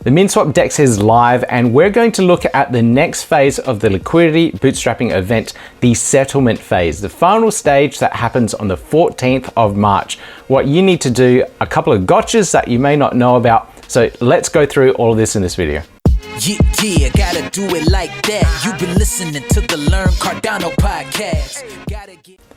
The MinSwap DEX is live and we're going to look at the next phase of the liquidity bootstrapping event, the settlement phase, the final stage that happens on the 14th of March. What you need to do, a couple of gotchas that you may not know about. So let's go through all of this in this video. Yeah, gotta do it like that. You've been listening to the Learn Cardano podcast.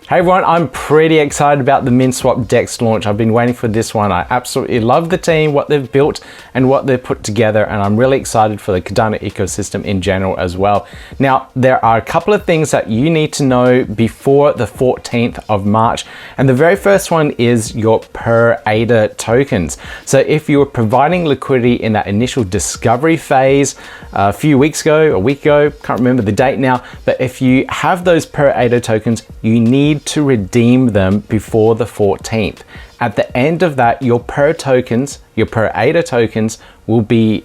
Hey everyone, I'm pretty excited about the MinSwap DEX launch. I've been waiting for this one. I absolutely love the team, what they've built and what they've put together, and I'm really excited for the Cardano ecosystem in general as well. Now, there are a couple of things that you need to know before the 14th of March, and the very first one is your purrADA tokens. So if you were providing liquidity in that initial discovery phase a few weeks ago, a week ago, can't remember the date now, but if you have those purrADA tokens, you need to redeem them before the 14th. At the end of that, your purrADA tokens will be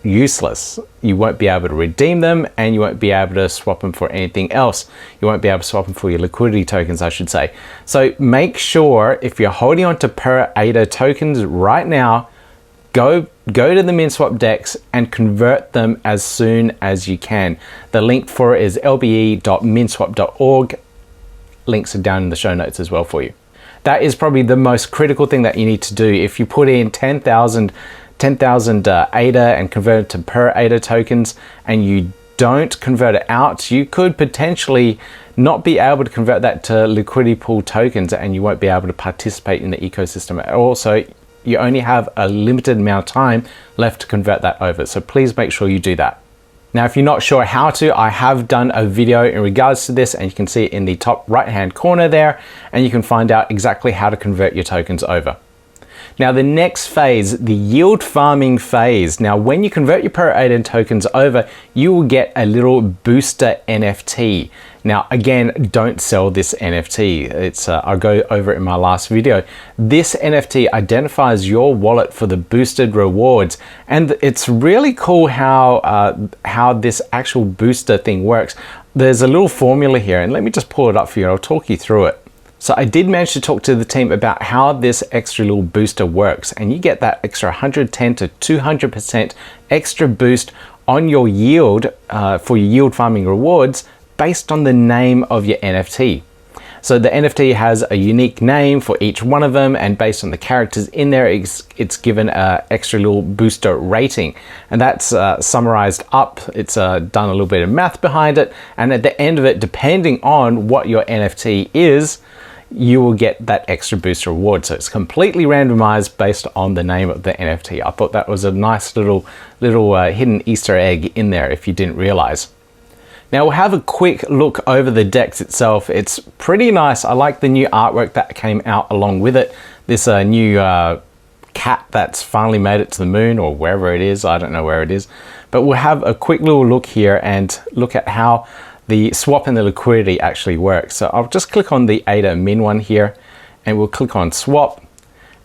useless. You won't be able to redeem them and you won't be able to swap them for anything else. You won't be able to swap them for your liquidity tokens, I should say. So make sure if you're holding on to purrADA tokens right now, go to the MinSwap DEX and convert them as soon as you can. The link for it is lbe.minswap.org. Links are down in the show notes as well for you. That is probably the most critical thing that you need to do. If you put in 10,000 ADA and convert it to purrADA tokens and you don't convert it out, you could potentially not be able to convert that to liquidity pool tokens and you won't be able to participate in the ecosystem at all. So you only have a limited amount of time left to convert that over. So please make sure you do that. Now, if you're not sure how to, I have done a video in regards to this and you can see it in the top right-hand corner there, and you can find out exactly how to convert your tokens over. Now, the next phase, the yield farming phase. Now, when you convert your purrADA tokens over, you will get a little booster NFT. Now, again, don't sell this NFT. I'll go over it in my last video. This NFT identifies your wallet for the boosted rewards. And it's really cool how this actual booster thing works. There's a little formula here, and let me just pull it up for you. I'll talk you through it. So I did manage to talk to the team about how this extra little booster works, and you get that extra 110 to 200% extra boost on your yield for your yield farming rewards based on the name of your NFT. So the NFT has a unique name for each one of them, and based on the characters in there, it's given an extra little booster rating. And that's summarized up. It's done a little bit of math behind it. And at the end of it, depending on what your NFT is, you will get that extra booster reward. So it's completely randomized based on the name of the NFT. I thought that was a nice little hidden Easter egg in there if you didn't realize. Now we'll have a quick look over the DEX itself. It's pretty nice. I like the new artwork that came out along with it. This new cat that's finally made it to the moon, or wherever it is. I don't know where it is. But we'll have a quick little look here and look at how the swap and the liquidity actually works. So I'll just click on the ADA min one here and we'll click on swap,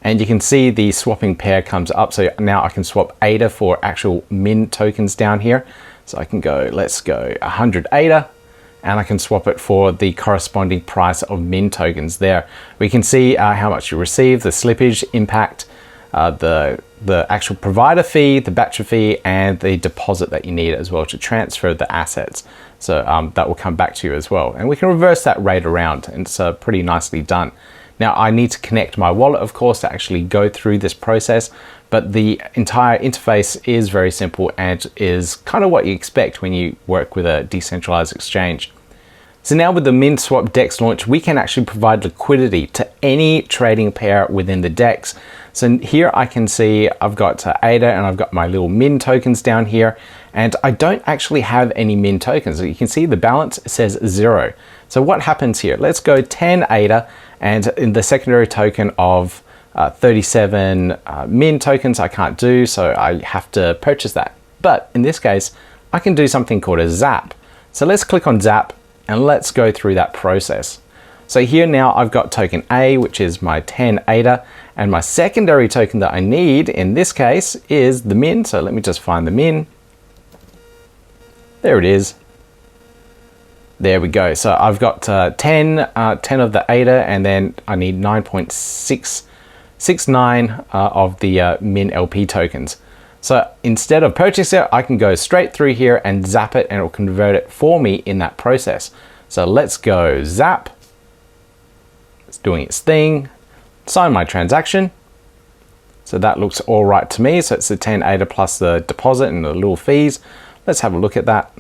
and you can see the swapping pair comes up. So now I can swap ADA for actual min tokens down here. So I can go, let's go 100 ADA, and I can swap it for the corresponding price of min tokens there. We can see how much you receive, the slippage impact, the actual provider fee, the batcher fee, and the deposit that you need as well to transfer the assets. So that will come back to you as well. And we can reverse that rate around, and it's pretty nicely done. Now I need to connect my wallet, of course, to actually go through this process, but the entire interface is very simple and is kind of what you expect when you work with a decentralized exchange. So now with the MinSwap DEX launch, we can actually provide liquidity to any trading pair within the DEX. So here I can see I've got ADA and I've got my little min tokens down here, and I don't actually have any min tokens. So you can see the balance says 0. So what happens here? Let's go 10 ADA, and in the secondary token of 37 min tokens I can't do, so I have to purchase that. But in this case, I can do something called a zap. So let's click on zap and let's go through that process. So here now I've got token A, which is my 10 ADA, and my secondary token that I need in this case is the min. So let me just find the min. There it is. There we go. So I've got 10 of the ADA, and then I need 9.669 of the min LP tokens. So instead of purchasing it, I can go straight through here and zap it and it will convert it for me in that process. So let's go zap. It's doing its thing. Sign my transaction. So that looks all right to me. So it's the 10 ADA plus the deposit and the little fees. Let's have a look at that.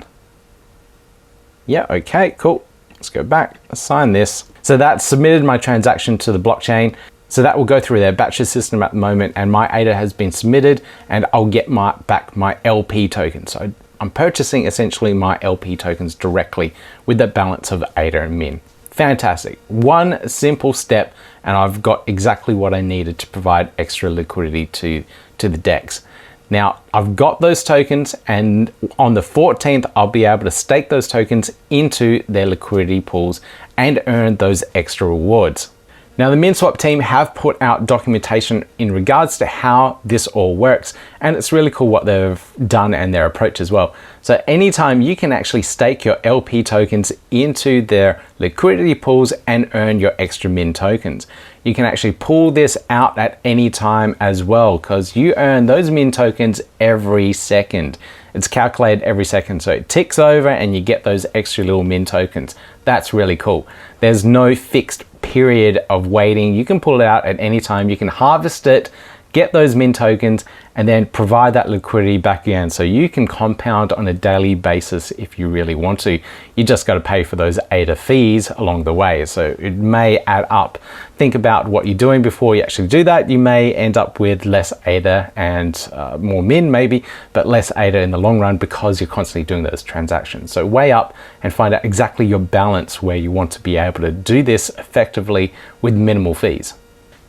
Yeah, okay, cool. Let's go back, sign this. So that submitted my transaction to the blockchain. So that will go through their batches system at the moment, and my ADA has been submitted, and I'll get back my LP token. So I'm purchasing essentially my LP tokens directly with the balance of ADA and Min. Fantastic. One simple step, and I've got exactly what I needed to provide extra liquidity to the DEX. Now, I've got those tokens, and on the 14th, I'll be able to stake those tokens into their liquidity pools and earn those extra rewards. Now, the MinSwap team have put out documentation in regards to how this all works, and it's really cool what they've done and their approach as well. So anytime you can actually stake your LP tokens into their liquidity pools and earn your extra Min tokens. You can actually pull this out at any time as well, because you earn those Min tokens every second. It's calculated every second, so it ticks over and you get those extra little Min tokens. That's really cool. There's no fixed period of waiting. You can pull it out at any time. You can harvest it, get those Min tokens, and then provide that liquidity back again. So you can compound on a daily basis if you really want to. You just got to pay for those ADA fees along the way. So it may add up. Think about what you're doing before you actually do that. You may end up with less ADA and more Min maybe, but less ADA in the long run because you're constantly doing those transactions. So weigh up and find out exactly your balance where you want to be able to do this effectively with minimal fees.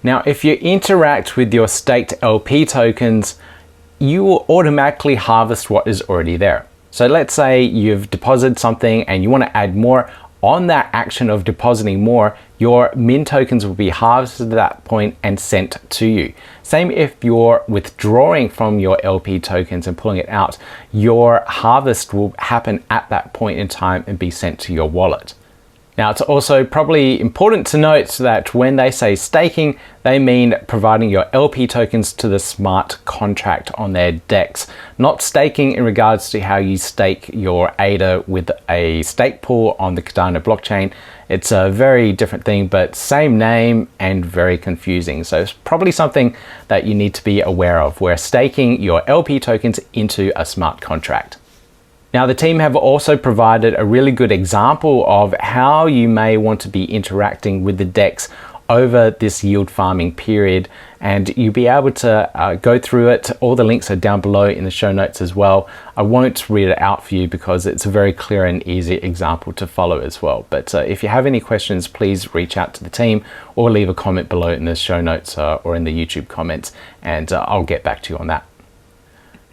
Now, if you interact with your staked LP tokens, you will automatically harvest what is already there. So let's say you've deposited something and you want to add more. On that action of depositing more, your Min tokens will be harvested at that point and sent to you. Same if you're withdrawing from your LP tokens and pulling it out, your harvest will happen at that point in time and be sent to your wallet. Now, it's also probably important to note that when they say staking, they mean providing your LP tokens to the smart contract on their DEX, not staking in regards to how you stake your ADA with a stake pool on the Cardano blockchain. It's a very different thing, but same name and very confusing. So it's probably something that you need to be aware of. We're staking your LP tokens into a smart contract. Now, the team have also provided a really good example of how you may want to be interacting with the DEX over this yield farming period, and you'll be able to go through it. All the links are down below in the show notes as well. I won't read it out for you because it's a very clear and easy example to follow as well. But if you have any questions, please reach out to the team or leave a comment below in the show notes or in the YouTube comments, and I'll get back to you on that.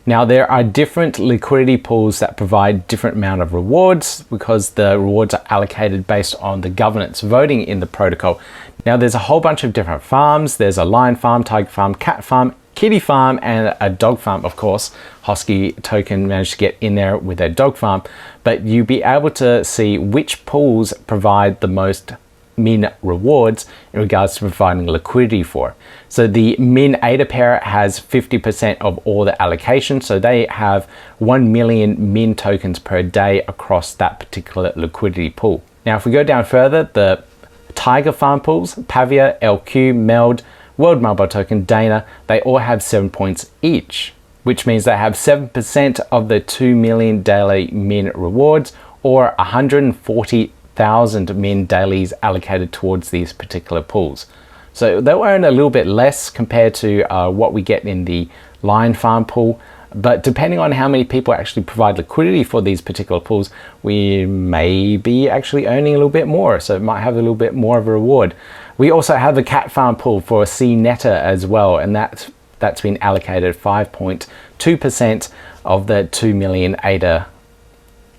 Now, there are different liquidity pools that provide different amount of rewards because the rewards are allocated based on the governance voting in the protocol. Now, there's a whole bunch of different farms. There's a lion farm, tiger farm, cat farm, kitty farm, and a dog farm. Of course, Hosky token managed to get in there with their dog farm, but you'll be able to see which pools provide the most Min rewards in regards to providing liquidity for. So the Min ADA pair has 50% of all the allocation, so they have 1 million Min tokens per day across that particular liquidity pool. Now, if we go down further, the Tiger farm pools, Pavia, LQ, Meld, World Mobile Token, Dana, they all have 7 points each, which means they have 7% of the 2 million daily Min rewards, or 140,000 Min dailies allocated towards these particular pools. So they'll earn a little bit less compared to what we get in the Lion Farm pool, but depending on how many people actually provide liquidity for these particular pools, we may be actually earning a little bit more, so it might have a little bit more of a reward. We also have the Cat Farm pool for CNETA as well, and that's been allocated 5.2% of the 2 million ADA,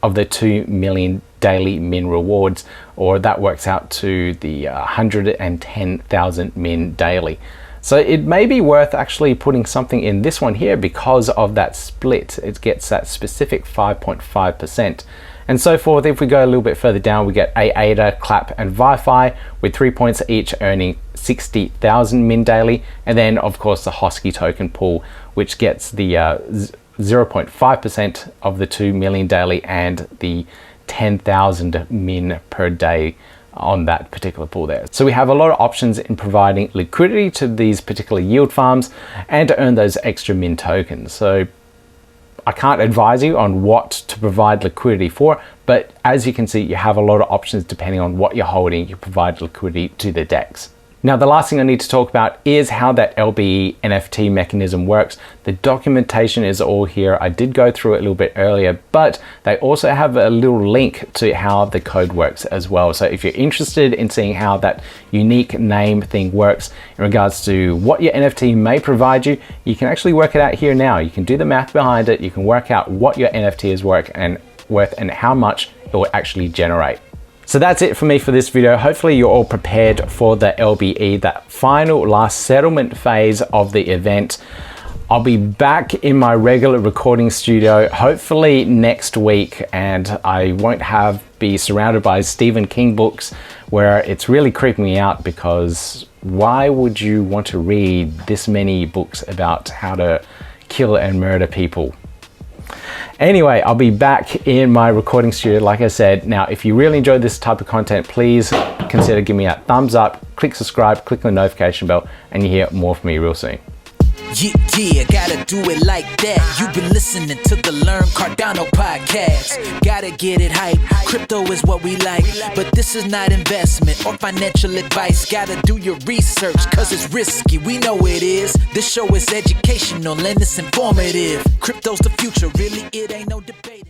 of the 2 million daily Min rewards, or that works out to the 110,000 Min daily. So it may be worth actually putting something in this one here because of that split. It gets that specific 5.5%. And so forth. If we go a little bit further down, we get ADA, Clap, and Wi-Fi with 3 points each, earning 60,000 Min daily. And then, of course, the Hosky token pool which gets the 0.5% of the 2 million daily and the 10,000 min per day on that particular pool there. So we have a lot of options in providing liquidity to these particular yield farms and to earn those extra min tokens. So I can't advise you on what to provide liquidity for, but as you can see, you have a lot of options depending on what you're holding. You provide liquidity to the DEX. Now, the last thing I need to talk about is how that LBE NFT mechanism works. The documentation is all here. I did go through it a little bit earlier, but they also have a little link to how the code works as well. So if you're interested in seeing how that unique name thing works in regards to what your NFT may provide you, you can actually work it out here now. You can do the math behind it. You can work out what your NFT is worth and how much it will actually generate. So that's it for me for this video. Hopefully you're all prepared for the LBE, that final last settlement phase of the event. I'll be back in my regular recording studio, hopefully next week, and I won't be surrounded by Stephen King books where it's really creeping me out, because why would you want to read this many books about how to kill and murder people? Anyway, I'll be back in my recording studio, like I said. Now, if you really enjoyed this type of content, please consider giving me a thumbs up, click subscribe, click the notification bell, and you hear more from me real soon. Yeah, gotta do it like that. You've been listening to the Learn Cardano podcast. Gotta get it hype. Crypto is what we like, but this is not investment or financial advice. Gotta do your research, cause it's risky. We know it is. This show is educational and it's informative. Crypto's the future, really, it ain't no debate.